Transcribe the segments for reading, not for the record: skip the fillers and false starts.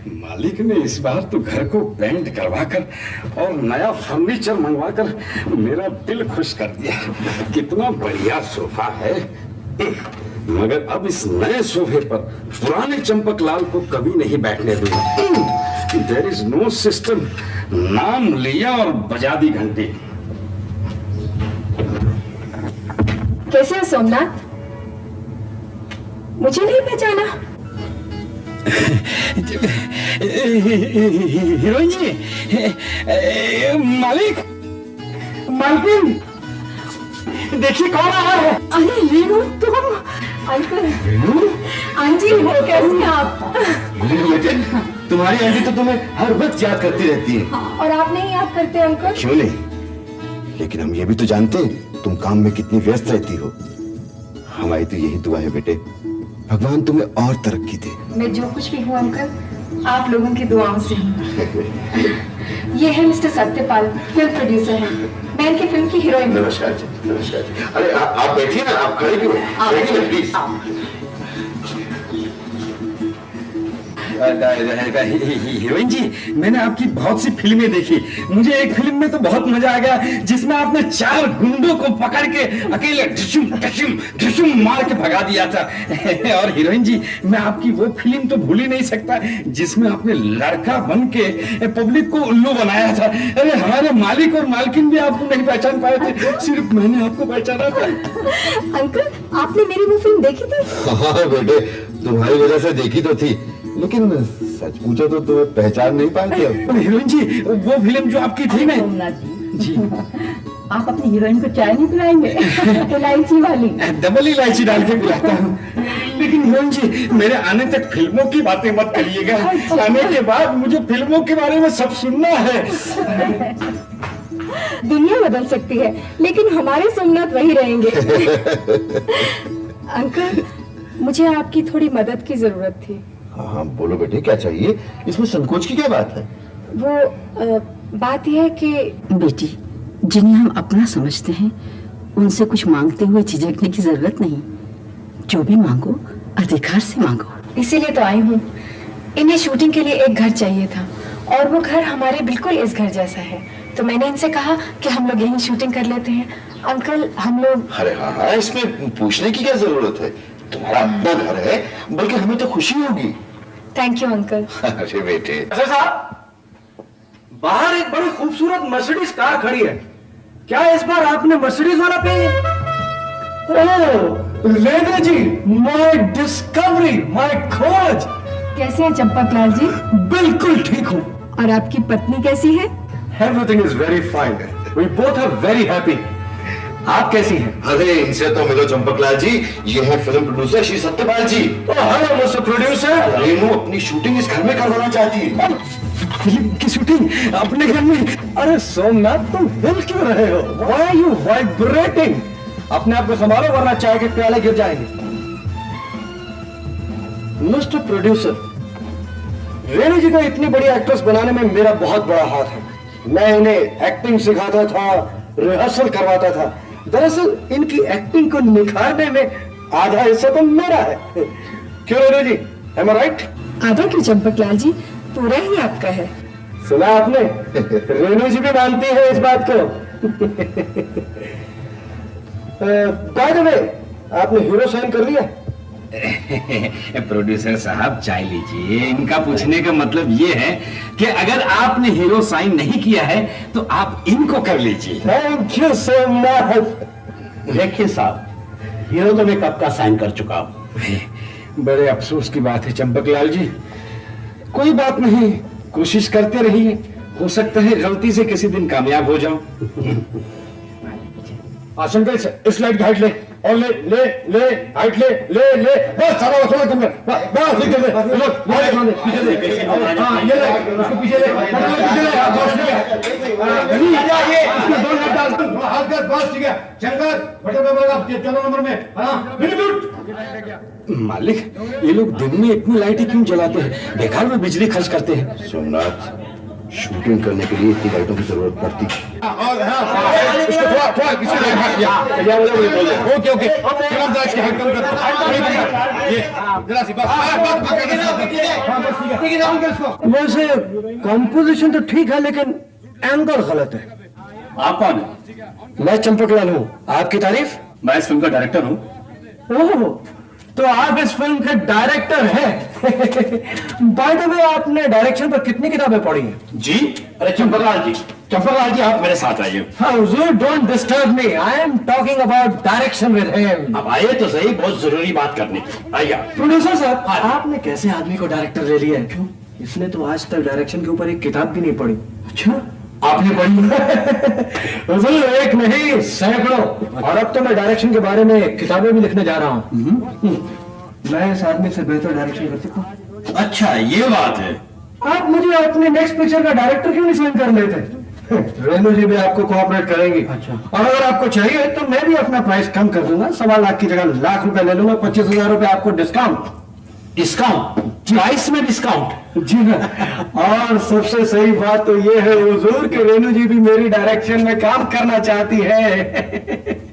मालिक ने इस बार तो घर को पेंट करवाकर और नया फर्नीचर मंगवाकर मेरा दिल खुश कर दिया। कितना बढ़िया सोफा है, मगर अब इस नए सोफे पर पुराने चंपकलाल को कभी नहीं बैठने दूंगा। There is no system. नाम लिया और बजा दी घंटी। कैसे हो सोमनाथ? मुझे नहीं पहचाना? हीरोइन जी, मालिक, मालकिन, देखिए कौन आया है। अरे रीनू, तुम? अंकल। रीनू? आंटी हो, कैसी हैं आप? बेटे, तुम्हारी आंटी तो तुम्हें हर वक्त याद करती रहती है। और आप नहीं याद करते अंकल? क्यों नहीं, लेकिन हम ये भी तो जानते हैं तुम काम में कितनी व्यस्त रहती हो। हमारी तो यही दुआ है बेटे, भगवान तुम्हें और तरक्की दे। मैं जो कुछ भी हूँ अंकल, आप लोगों की दुआओं से हूँ। ये है मिस्टर सत्यपाल, फिल्म प्रोड्यूसर है। मैं इनकी फिल्म की हीरोइन। नमस्कार जी, नमस्कार जी। अरे आप बैठिए ना, आप खड़े क्यों? बैठिए ना प्लीज। हीरोइन जी, मैंने आपकी बहुत सी फिल्में देखी। मुझे एक फिल्म में तो बहुत मजा आ गया जिसमें आपने 4 गुंडों को पकड़ के अकेले ढिशुम ढिशुम ढिशुम मार के भगा दिया था। और हीरोइन जी, मैं आपकी वो फिल्म तो भूल ही नहीं सकता जिसमें आपने लड़का बन के पब्लिक को उल्लू बनाया था। अरे हमारे मालिक और मालकिन भी आपको नहीं पहचान पाए थे, सिर्फ मैंने आपको पहचाना था। अंकल, आपने मेरी वो फिल्म देखी थी? हाँ बेटे, तुम्हारी वजह से देखी तो थी, लेकिन सच पूछो तो तुम्हें पहचान नहीं पाए थे। हीरोइन जी, वो फिल्म जो आपकी थी ना। सोमनाथ जी, आप अपनी हीरोइन को चाय नहीं पिलाएंगे? इलायची वाली। डबल इलायची डाल के पिलाता हूँ। लेकिन हीरोइन जी, मेरे आने तक फिल्मों की बातें मत करिएगा। आने के बाद मुझे फिल्मों के बारे में सब सुनना है। दुनिया बदल सकती है, लेकिन हमारे सोमनाथ वही रहेंगे। अंकल, मुझे आपकी थोड़ी मदद की जरूरत थी। हाँ बोलो बेटे, क्या चाहिए? इसमें संकोच की क्या बात है? वो बात यह है कि बेटी, जिन्हें हम अपना समझते हैं उनसे कुछ मांगते हुए झिझकने की जरूरत नहीं। जो भी मांगो अधिकार से मांगो। इसीलिए तो आई हूँ। इन्हें शूटिंग के लिए एक घर चाहिए था और वो घर हमारे बिल्कुल इस घर जैसा है। तो मैंने इनसे कहा कि हम लोग यहीं शूटिंग कर लेते हैं। अंकल, हम लोग। अरे हाँ, इसमें पूछने की क्या जरूरत है? तुम्हारा अपना घर है, बल्कि हमें तो खुशी होगी। Thank you uncle. अरे बेटे, साहब, बाहर एक बड़ी खूबसूरत मर्सिडीज कार खड़ी है। क्या इस बार आपने मर्सिडीज वाला पे? ओह रेणु जी, माय डिस्कवरी, माय खोज। कैसे हैं चंपकलाल जी? बिल्कुल ठीक हूँ। और आपकी पत्नी कैसी है? Everything is very fine. We both are very happy. आप कैसी हैं? अरे इनसे तो मिलो चंपकलाल जी, ये है film producer Shri Satyapal ji. Hello mister producer. Renu अपनी शूटिंग इस घर में करवाना चाहती है। फिल्म की शूटिंग अपने घर में? अरे सोमनाथ, तुम हिल क्यों रहे हो? Why are you vibrating? अपने आप को संभालो वरना चाय के प्याले गिर जाएंगे। मिस्टर प्रोड्यूसर, रेणु जी को इतनी बड़ी एक्ट्रेस बनाने में मेरा बहुत बड़ा हाथ है। मैं इन्हें एक्टिंग सिखाता था, रिहर्सल करवाता था। दरअसल इनकी एक्टिंग को निखारने में आधा हिस्सा तो मेरा है। क्यों रेणु जी, am I right? आधा क्यों चंपकलाल जी, पूरा ही आपका है। सुना आपने? रेणु जी भी मानती है इस बात को। बाय द वे, आपने हीरो साइन कर लिया? प्रोड्यूसर साहब चाय लीजिए। इनका पूछने का मतलब ये है कि अगर आपने हीरो साइन नहीं किया है तो आप इनको कर लीजिए। Thank you so much. देखिए साहब, हीरो तो मैं कब का साइन कर चुका हूँ। बड़े अफसोस की बात है चंपकलाल जी। कोई बात नहीं, कोशिश करते रहिए, हो सकता है गलती से किसी दिन कामयाब हो जाओ। आशंका इस लाइट की हाइट ले और ले ले ले हाइट ले ले ले बस सारा थोड़ा कम कर बस ठीक है। पीछे ले, हाँ ये ले, उसको पीछे ले, पीछे ले, बस ठीक है। ये इसमें 2 मिनट डाल, हाथ कर, बस ठीक है। शंकर बटे पे आप 14 नंबर में, हाँ मिनट। मालिक, ये लोग दिन में इतनी लाइटें क्यों जलाते हैं? बेकार में बिजली खर्च करते हैं। सोमनाथ, शूटिंग करने के लिए इतनी लाइटों की जरूरत पड़ती। और हाँ इसको थोड़ा थोड़ा पीछे ले, हाँ, या ओके ओके फिल्म जरा इसकी हाइट कम कर, ये जरा सी बस वैसे कंपोजिशन तो ठीक है लेकिन एंगल गलत है। आप कौन है? मैं चंपकलाल हूँ, आपकी तारीफ। मैं इस फिल्म का डायरेक्टर हूँ। ओह, तो आप इस फिल्म के डायरेक्टर हैं। बाय द वे, आपने डायरेक्शन पर कितनी किताबें पढ़ी हैं? जी, अरे चंपकलाल जी आप मेरे साथ आइए। हाँ हुजूर, don't disturb me, I am talking about direction with him. अब आइए तो सही, बहुत जरूरी बात करनी है। आइए। प्रोड्यूसर साहब, आपने कैसे आदमी को डायरेक्टर ले लिया है? क्यों? इसने तो आज तक डायरेक्शन के ऊपर एक किताब भी नहीं पढ़ी। अच्छा, आपने पढ़ी? हुजूर, एक नहीं सैकड़ों। और अब तो मैं डायरेक्शन के बारे में किताबें भी लिखने जा रहा हूँ। मैं इस आदमी से बेहतर डायरेक्शन कर सकता हूँ। अच्छा, ये बात है। आप मुझे अपने नेक्स्ट पिक्चर का डायरेक्टर क्यों नहीं साइन कर लेते? रेणु जी भी आपको कोऑपरेट करेंगी। अच्छा। और अगर आपको चाहिए तो मैं भी अपना प्राइस कम कर दूंगा, 1.25 लाख की जगह लाख रुपए ले लूंगा, 25,000 रुपए आपको डिस्काउंट। डिस्काउंट? प्राइस में डिस्काउंट? जी हाँ। और सबसे सही बात तो ये है हुजूर कि रेणु जी भी मेरी डायरेक्शन में काम करना चाहती है।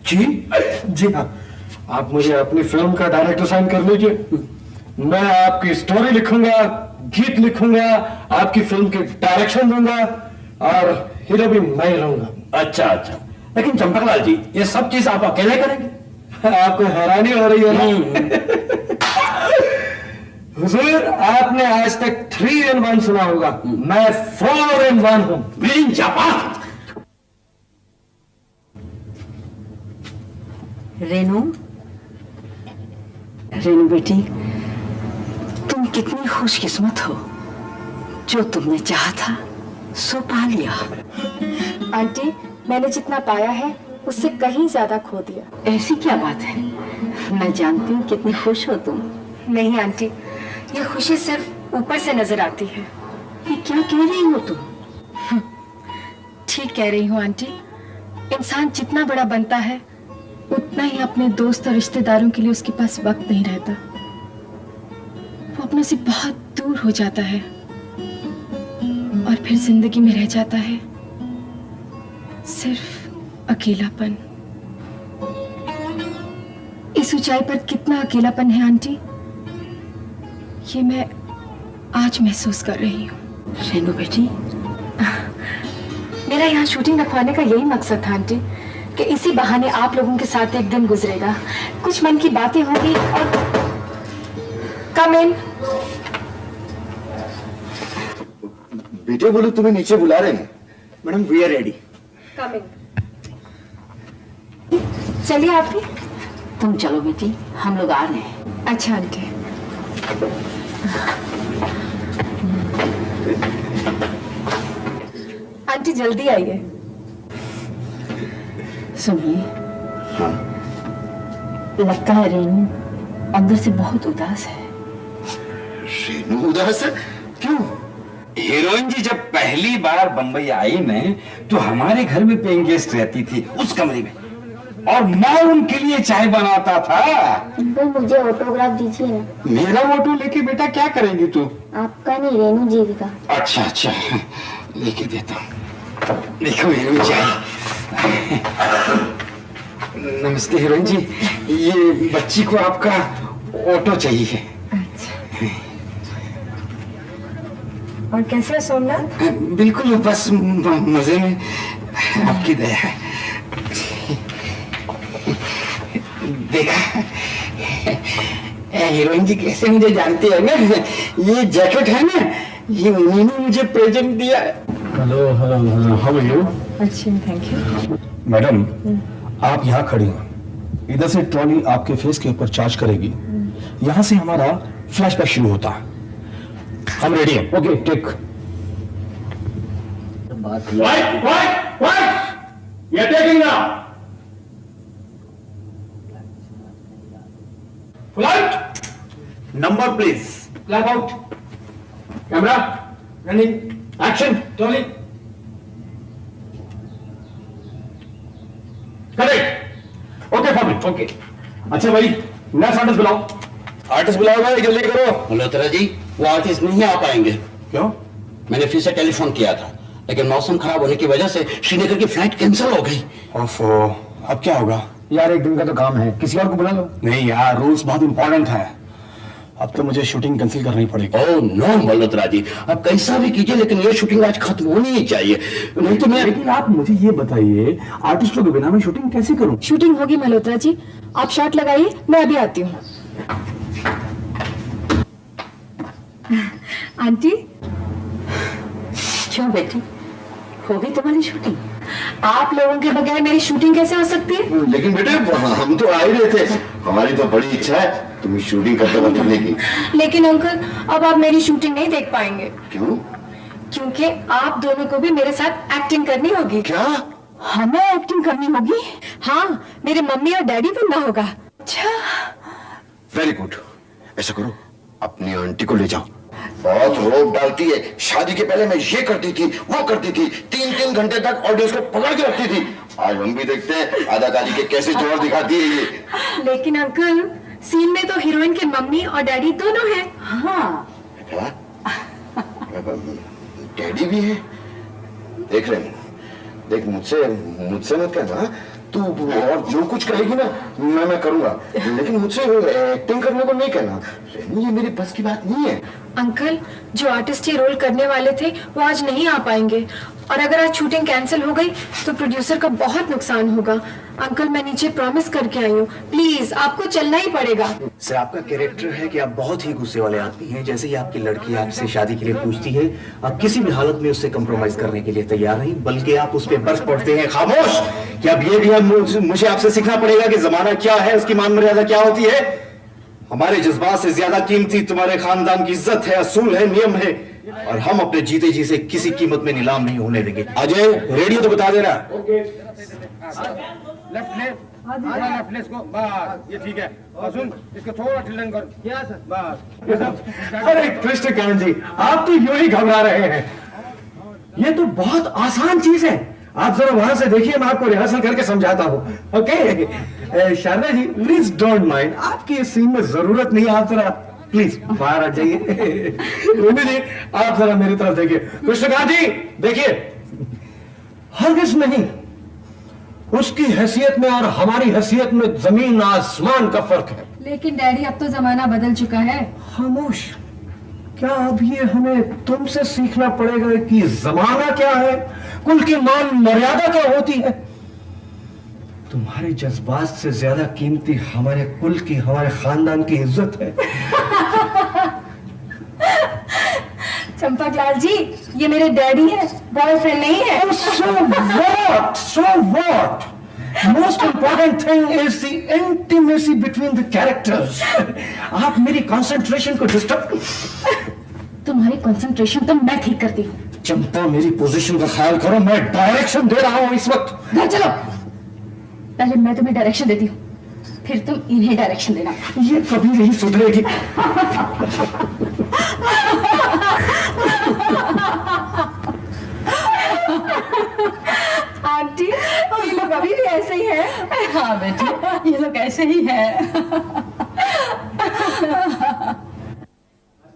जी हाँ, आप मुझे अपनी फिल्म का डायरेक्टर साइन कर लीजिए। मैं आपकी स्टोरी लिखूंगा, गीत लिखूंगा, आपकी फिल्म की डायरेक्शन दूंगा और हीरो भी मैं रहूंगा। अच्छा अच्छा, लेकिन चंपकलाल जी ये सब चीज आप अकेले करेंगे? आपको हैरानी हो रही है ना? हुजूर, आपने आज तक 3 in 1 सुना होगा, मैं 4 in 1 हूं। मेरी जापान। रेनू, रेनू बेटी, तुम कितनी खुशकिस्मत हो, जो तुमने चाहा था सो पा लिया। आंटी, मैंने जितना पाया है उससे कहीं ज्यादा खो दिया। ऐसी क्या बात है? मैं जानती हूँ कितनी खुश हो तुम। नहीं आंटी, ये खुशी सिर्फ ऊपर से नजर आती है। ये क्या कह रही हो तुम? ठीक कह रही हूँ आंटी। इंसान जितना बड़ा बनता है उतना ही अपने दोस्त और रिश्तेदारों के लिए उसके पास वक्त नहीं रहता। वो अपनों से बहुत दूर हो जाता है और फिर जिंदगी में रह जाता है सिर्फ अकेलापन। इस ऊंचाई पर कितना अकेलापन है आंटी, ये मैं आज महसूस कर रही हूँ। रेनू बेटी, मेरा यहाँ शूटिंग रखवाने का यही मकसद था आंटी, कि इसी बहाने आप लोगों के साथ एक दिन गुजरेगा, कुछ मन की बातें होंगी। और कम इन। बेटे बोलो तुम्हें नीचे बुला रहे हैं। Madam we are ready. Come in. चलिए आप भी। तुम चलो बेटी, हम लोग आ रहे हैं। अच्छा आंटी। आंटी जल्दी आइए। सुनिए, हाँ, लगता है रेनू अंदर से बहुत उदास है। रेणु उदास है? क्यों? हीरोइन जी जब पहली बार बंबई आई मैं तो हमारे घर में पेइंग गेस्ट रहती थी उस कमरे में, और मैं उनके लिए चाय बनाता था। अंकल, मुझे ऑटोग्राफ दीजिए ना। मेरा फोटो लेके बेटा क्या करेंगी तू? आपका नहीं, रेणु जी का। अच्छा अच्छा, लेके देता हूँ। देखो हीरोइन जी आई। नमस्ते हीरोइन जी, ये बच्ची को आपका ऑटो चाहिए। और कैसे हो सोमनाथ? बिल्कुल, बस मजे में, आपकी दया है। देखा हीरोइन जी कैसे मुझे जानती है ना। ये जैकेट है ना, ये उन्होंने मुझे प्रेजेंट दिया है। Hello hello hello, how are you? अच्छा, थैंक यू। मैडम, आप यहाँ खड़ी हैं, इधर से ट्रॉली आपके फेस के ऊपर चार्ज करेगी, यहाँ से हमारा फ्लैशबैक शुरू होता है। हम रेडी हैं। Okay, take. ये taking now. Flight number please. Black out. Camera running, action. Trolley correct. Okay for me. Okay, अच्छा भाई, नेक्स्ट आर्टिस्ट बुलाओ। आर्टिस्ट बुलाओ भाई, जल्दी करो। मल्होत्रा जी, वो आर्टिस्ट नहीं आ पाएंगे। क्यों? मैंने फिर से टेलीफोन किया था, लेकिन मौसम खराब होने की वजह से श्रीनगर की फ्लाइट कैंसिल हो गई। ओफो, अब क्या होगा? यार एक दिन का तो काम है, किसी और को बुला लो। नहीं यार, रूल्स बहुत इंपॉर्टेंट है। अब तो मुझे शूटिंग कैंसिल करनी पड़ेगी। ओह नो मल्होत्रा जी, आप कैसा भी कीजिए लेकिन ये शूटिंग आज खत्म होनी ही चाहिए, नहीं तो मैं। लेकिन आप मुझे ये बताइए, आर्टिस्टों के बिना मैं शूटिंग कैसे करूं? शूटिंग होगी मल्होत्रा जी, आप शॉट लगाइए, मैं अभी आती हूँ। आंटी, क्यों बेटी, हो गई तुम्हारी शूटिंग? आप लोगों के बगैर मेरी शूटिंग कैसे हो सकती है? लेकिन बेटे हम तो आ ही रहे थे, हमारी तो बड़ी इच्छा है तुम्हें शूटिंग करते हुए देखने की। लेकिन अंकल, अब आप मेरी शूटिंग नहीं देख पाएंगे। क्यों? क्योंकि आप दोनों को भी मेरे साथ एक्टिंग करनी होगी। क्या? हमें एक्टिंग करनी होगी? हाँ, मेरे मम्मी और डैडी बनना होगा। अच्छा, वेरी गुड। ऐसा करो, अपनी आंटी को ले जाओ, बहुत रोक डालती है। शादी के पहले मैं ये करती थी, वो करती थी, 3-3 घंटे तक ऑडियंस को पकड़ के रखती थी। आज हम भी देखते हैं अदाकारी के कैसे जोर दिखाती है ये। लेकिन अंकल, सीन में तो हीरोइन के मम्मी और डैडी दोनों हैं। हाँ। क्या? डैडी भी है? देख रहे हैं, देख मुझसे मत कहना, तू और जो कुछ कहेगी ना मैं करूंगा, लेकिन मुझसे एक्टिंग करने को नहीं कहना। ये मेरी बस की बात नहीं है। अंकल, जो आर्टिस्ट ये रोल करने वाले थे वो आज नहीं आ पाएंगे, और अगर आज शूटिंग कैंसिल हो गई तो प्रोड्यूसर का बहुत नुकसान होगा। अंकल, मैं नीचे प्रॉमिस करके आई हूँ, प्लीज आपको चलना ही पड़ेगा। सर, आपका कैरेक्टर है कि आप बहुत ही गुस्से वाले आदमी हैं। जैसे ही आपकी लड़की आपसे शादी के लिए पूछती है, आप किसी भी हालत में उससे कंप्रोमाइज करने के लिए तैयार नहीं, बल्कि आप उस पर बरस पड़ते हैं। खामोश! कि अब ये भी है, मुझे आपसे सीखना पड़ेगा कि जमाना क्या है, उसकी मान मर्यादा क्या होती है। हमारे जज्बात से ज्यादा कीमती तुम्हारे खानदान की इज्जत है, असूल है, नियम है, और हम अपने जीते जी से किसी कीमत में नीलाम नहीं होने देंगे। अजय, रेडियो तो बता देना। लेफ्ट ले इसको, बस ये ठीक है। और सुन, इसको थोड़ा टिल्डन कर। क्या सर? बस। अरे कृष्णकांत जी, आप तो यूं ही घबरा रहे हैं। ये तो बहुत आसान चीज है, आप जरा वहां से देखिए, मैं आपको रिहर्सल करके समझाता हूँ। Okay Sharda ji, please don't mind, आपकी इस सीन में जरूरत नहीं है, आप जरा प्लीज बाहर आ जाइए। रेनू जी, आप जरा मेरी तरफ देखिए। कृष्णकांत जी देखिए, हरगिज नहीं, उसकी हैसियत में और हमारी हैसियत में जमीन आसमान का फर्क है। लेकिन डैडी, अब तो जमाना बदल चुका है। खामोश! क्या अब ये हमें तुमसे सीखना पड़ेगा कि जमाना क्या है, कुल की मान मर्यादा क्या होती है? तुम्हारे जज्बात से ज्यादा कीमती हमारे कुल की, हमारे खानदान की इज्जत है। चंपक लाल जी, ये मेरे डैडी हैं, बॉयफ्रेंड नहीं है। So what? So what? Most important thing is the intimacy between the characters. आप मेरी कंसंट्रेशन को डिस्टर्ब। तुम्हारी कंसंट्रेशन तो मैं ठीक करती हूँ। चंपा, मेरी पोजीशन का ख्याल करो, मैं डायरेक्शन दे रहा हूँ इस वक्त। घर चलो, पहले मैं तुम्हें डायरेक्शन देती हूँ, फिर तुम इन्हें डायरेक्शन देना। ये कभी नहीं सुधरेगी। आंटी, ये लोग अभी भी ऐसे ही हैं। हाँ बेटी, ये लोग ऐसे ही हैं।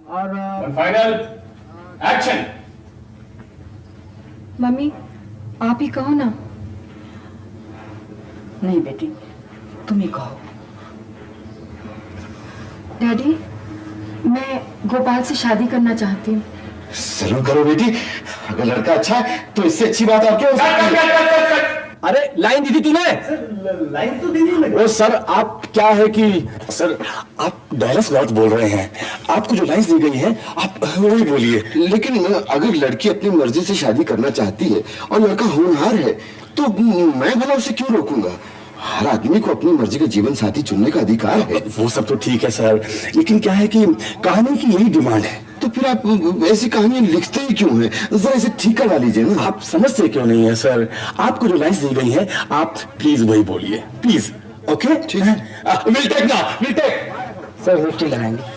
और फाइनल एक्शन। मम्मी, आप ही कहो ना। नहीं बेटी, तुम ही कहो। डैडी, मैं गोपाल से शादी करना चाहती हूँ। जरूर करो बेटी, अगर लड़का अच्छा है तो इससे अच्छी बात और क्या हो सकती है? अरे लाइन दी थी तूने? लाइन तो दी थी। वो सर, आप क्या है कि सर, आप डायलॉग गलत बोल रहे हैं। आपको जो लाइंस दी गई हैं, आप वही बोलिए। लेकिन अगर लड़की अपनी मर्जी से शादी करना चाहती है और लड़का होनहार है, तो मैं भला उसे क्यों रोकूंगा? हर आदमी को अपनी मर्जी का जीवन साथी चुनने का अधिकार है। वो सब तो ठीक है सर, लेकिन क्या है कि कहानी की यही डिमांड है। तो फिर आप ऐसी कहानियां लिखते ही क्यों हैं? जरा इसे ठीक करवा लीजिए ना। आप समझते क्यों नहीं है सर? आपको जो लाइंस दी गई हैं, आप प्लीज वही बोलिए, प्लीज। ओके, ठीक है। विल टेक ना, विल टेक। सर लिफ्ट लगाएंगे।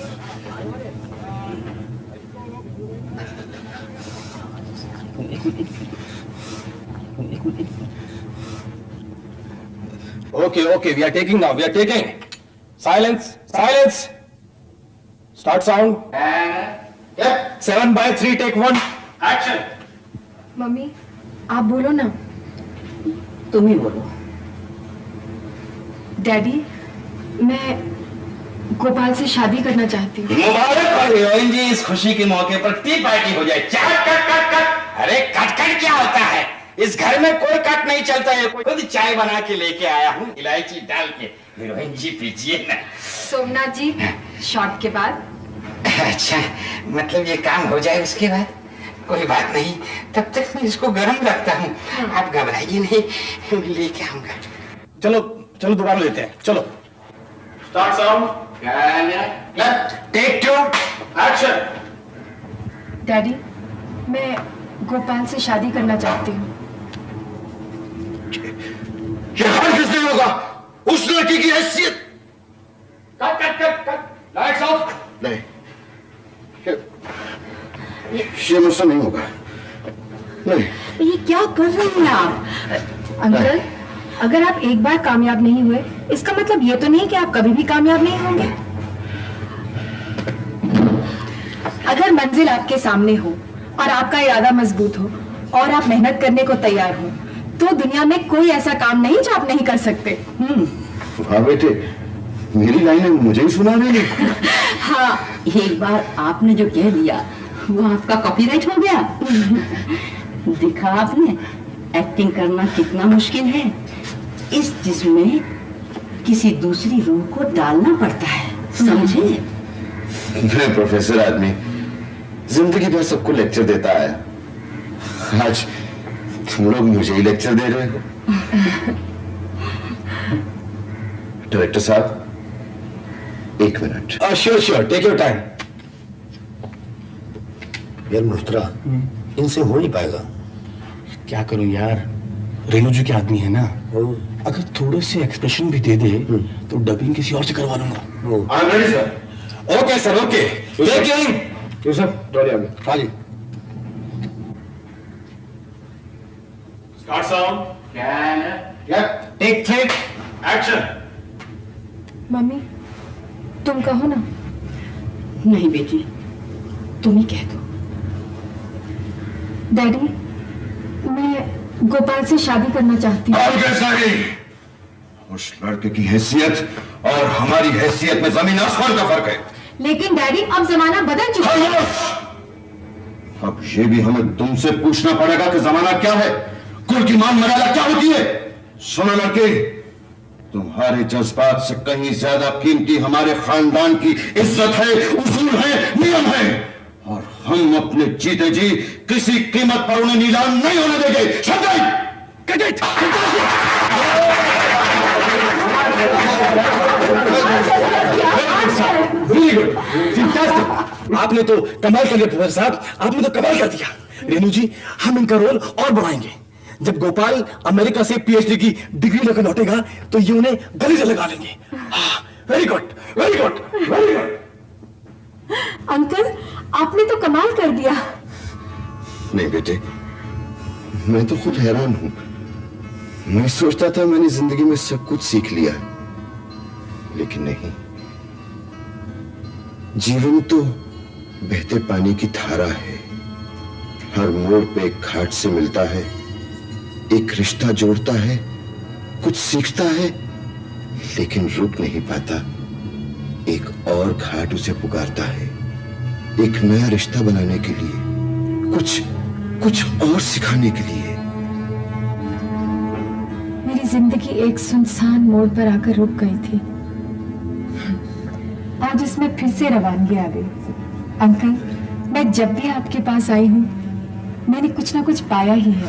Okay, we are taking now. We are taking. Silence, silence. Start sound. 7/3, take 1. Action. Mummy आप बोलो ना। तुम ही बोलो। डैडी मैं गोपाल से शादी करना चाहती हूँ। मुबारक हो हीरोइन जी, इस खुशी के मौके पर टी पार्टी हो जाए। Cut cut cut cut. अरे कट कट क्या होता है? इस घर में कोई कट नहीं चलता है। खुद चाय बना के लेके आया हूँ, इलायची डाल के। हीरोइन जी पीजिए ना। सोमनाथ जी शॉट के बाद। अच्छा मतलब ये काम हो जाए उसके बाद? कोई बात नहीं, तब तक मैं इसको गर्म रखता हूँ। आप घबराइए नहीं, मैं लेके आऊंगा। चलो चलो दोबारा लेते हैं, चलो। Start sound. Take 2 action. Daddy मैं गोपाल से शादी करना चाहती हूँ। ये हरगिज़ नहीं होगा। उस लड़की की हैसियत। Cut cut cut cut. Lights off. नहीं, ये मुझसे नहीं होगा। नहीं। ये क्या कर रहे हैं आप? अंकल अगर आप एक बार कामयाब नहीं हुए इसका मतलब ये तो नहीं कि आप कभी भी कामयाब नहीं होंगे। अगर मंजिल आपके सामने हो और आपका इरादा मजबूत हो और आप मेहनत करने को तैयार हो तो दुनिया में कोई ऐसा काम नहीं जो आप नहीं कर सकते। वाह बेटे, मेरी लाइनें मुझे ही सुना रही है। हाँ, एक बार आपने जो कह दिया वो आपका कॉपीराइट हो गया। देखा आपने एक्टिंग करना कितना मुश्किल है। इस जिस्म में किसी दूसरी रूह को डालना पड़ता है, समझे? मैं प्रोफेसर आदमी जिंदगी भर सबको लेक्चर देता है। आज तुम लोग मुझे ही लेक्चर दे रहे हो। डायरेक्टर साहब 1 minute. Sure sure, take your time. यार मल्होत्रा, इनसे हो नहीं पाएगा। क्या करूं यार, रेणु जी के आदमी है ना, अगर थोड़े से एक्सप्रेशन भी दे दे तो डबिंग किसी और से करवा लूंगा। I am ready sir. Okay sir, okay. Taking. जी सर, डॉली आ गया। हाँ जी। Start sound. Take 3 action. Mummy तुम कहो ना। नहीं बेटी, तुम ही कह दो। डैडी मैं गोपाल से शादी करना चाहती हूँ। और कैसा है? उस लड़के की हैसियत और हमारी हैसियत में जमीन आसमान का फर्क है। लेकिन डैडी अब जमाना बदल चुका है। अब ये भी हमें तुमसे पूछना पड़ेगा कि जमाना क्या है, कुल की मान मर्यादा क्या होती है। सुनो लड़के, तुम्हारे जज्बात से कहीं ज्यादा कीमती हमारे खानदान की इज्जत है, उसूल है, नियम है, और हम अपने जीते जी किसी कीमत पर उन्हें नीलाम नहीं होने देंगे। समझे? Very good, fantastic. आपने तो कमाल कर दिया प्रोफेसर साहब, आपने तो कमाल कर दिया। रेणु जी, हम इनका रोल और बढ़ाएंगे। जब गोपाल अमेरिका से पीएचडी की डिग्री लेकर लौटेगा तो ये उन्हें गले से लगा लेंगे। Very good, very good, very good. Uncle आपने तो कमाल कर दिया। नहीं बेटे, मैं तो खुद हैरान हूं। मैं सोचता था मैंने जिंदगी में सब कुछ सीख लिया, लेकिन नहीं। जीवन तो बहते पानी की धारा है। हर मोड़ पे एक घाट से मिलता है, एक रिश्ता जोड़ता है, कुछ सीखता है, लेकिन रुक नहीं पाता। एक और घाट उसे पुकारता है, एक नया रिश्ता बनाने के लिए, कुछ और सिखाने के लिए। मेरी जिंदगी एक सुनसान मोड़ पर आकर रुक गई थी। आज इसमें फिर से रवानगी आ गई। अंकल मैं जब भी आपके पास आई हूँ मैंने कुछ ना कुछ पाया ही है।